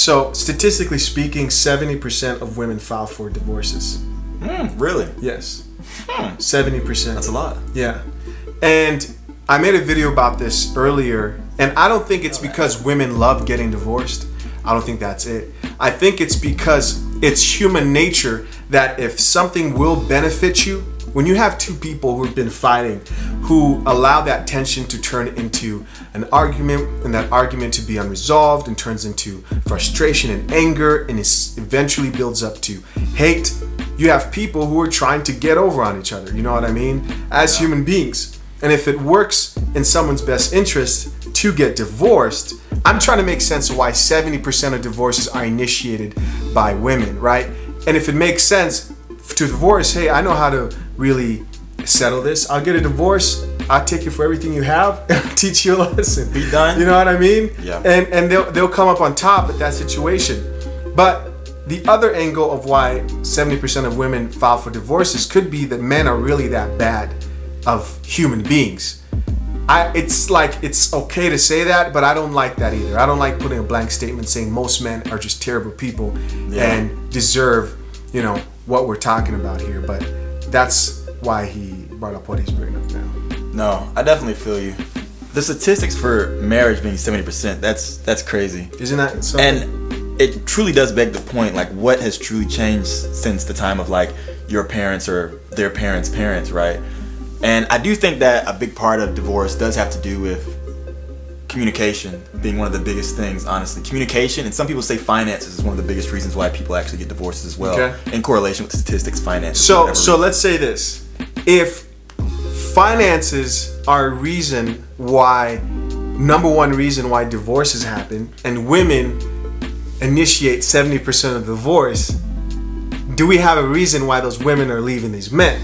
So statistically speaking, 70% of women file for divorces. Really? Yes. 70%. That's a lot. Yeah. And I made a video about this earlier, and I don't think it's because women love getting divorced. I don't think that's it. I think it's because it's human nature that if something will benefit you, when you have two people who've been fighting, who allow that tension to turn into an argument, and that argument to be unresolved and turns into frustration and anger, and it eventually builds up to hate, you have people who are trying to get over on each other, you know what I mean, as human beings. And if it works in someone's best interest to get divorced, I'm trying to make sense of why 70% of divorces are initiated by women, right? And if it makes sense to divorce, hey, I know how to really settle this. I'll get a divorce. I'll take you for everything you have and I'll teach you a lesson. Be done. You know what I mean? Yeah. And they'll come up on top at that situation. But the other angle of why 70% of women file for divorces could be that men are really that bad of human beings. It's like, it's okay to say that, but I don't like that either. I don't like putting a blank statement saying most men are just terrible people and deserve, you know, what we're talking about here. But that's why he brought up what he's bringing up now. No, I definitely feel you. The statistics for marriage being 70%, that's crazy. Isn't that something? And it truly does beg the point, like, what has truly changed since the time of, like, your parents or their parents' parents, right? And I do think that a big part of divorce does have to do with communication being one of the biggest things, honestly. Communication, and some people say finances is one of the biggest reasons why people actually get divorces as well. Okay. In correlation with statistics, finances. So let's say this. If finances are a reason why, number one reason why divorces happen, and women initiate 70% of divorce, do we have a reason why those women are leaving these men?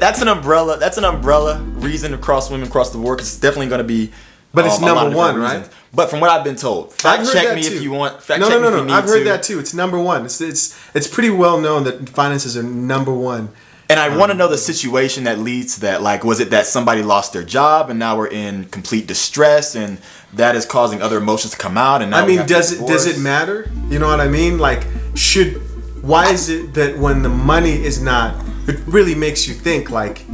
That's an umbrella reason across women across the board. 'Cause it's definitely going to be. But it's a lot of number different one, reasons. right? But from what I've been told, fact check me if you want. Fact check me if you need I've heard to. that too. It's number one. It's pretty well known that finances are number one. And I want to know the situation that leads to that. Like, was it that somebody lost their job and now we're in complete distress, and that is causing other emotions to come out? And now I we mean, have to does divorce? it matter? You know what I mean? Like, why is it that when the money is not, it really makes you think like,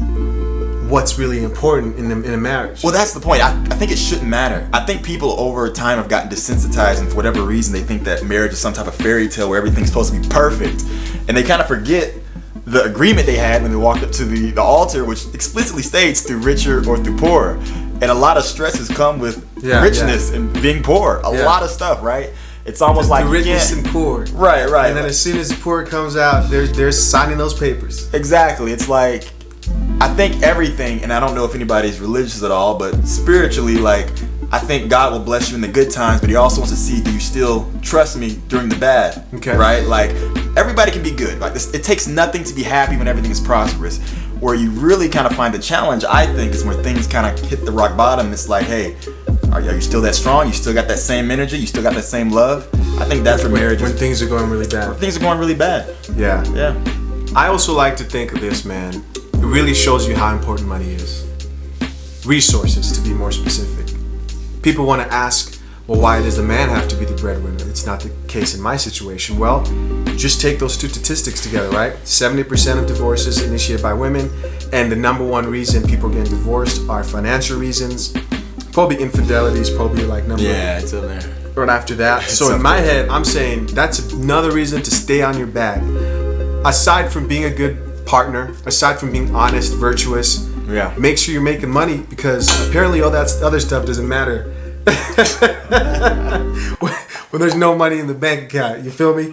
what's really important in a marriage? Well, that's the point. I think it shouldn't matter. I think people over time have gotten desensitized, and for whatever reason, they think that marriage is some type of fairy tale where everything's supposed to be perfect, and they kind of forget the agreement they had when they walked up to the altar, which explicitly states through richer or through poor. And a lot of stresses come with richness and being poor. A lot of stuff, right? It's almost like the richness and poor. Right. And then as soon as the poor comes out, they're signing those papers. Exactly. It's like, I think everything, and I don't know if anybody's religious at all, but spiritually, like, I think God will bless you in the good times, but He also wants to see, do you still trust me during the bad? Okay. Right? Like, everybody can be good. Like, it takes nothing to be happy when everything is prosperous. Where you really kind of find the challenge, I think, is when things kind of hit the rock bottom. It's like, hey, are you still that strong? You still got that same energy? You still got that same love? I think that's where marriage when things are going really bad. things are going really bad. Yeah. Yeah. I also like to think of this, man. It really shows you how important money is. Resources, to be more specific. People want to ask, well, why does the man have to be the breadwinner? It's not the case in my situation. Well, just take those two statistics together, right? 70% of divorces initiated by women, and the number one reason people are getting divorced are financial reasons. Probably infidelity is probably like number it's in there. right after that. So in my head, I'm saying that's another reason to stay on your bag. Aside from being a good partner, aside from being honest, virtuous, make sure you're making money, because apparently all that other stuff doesn't matter when there's no money in the bank account. You feel me?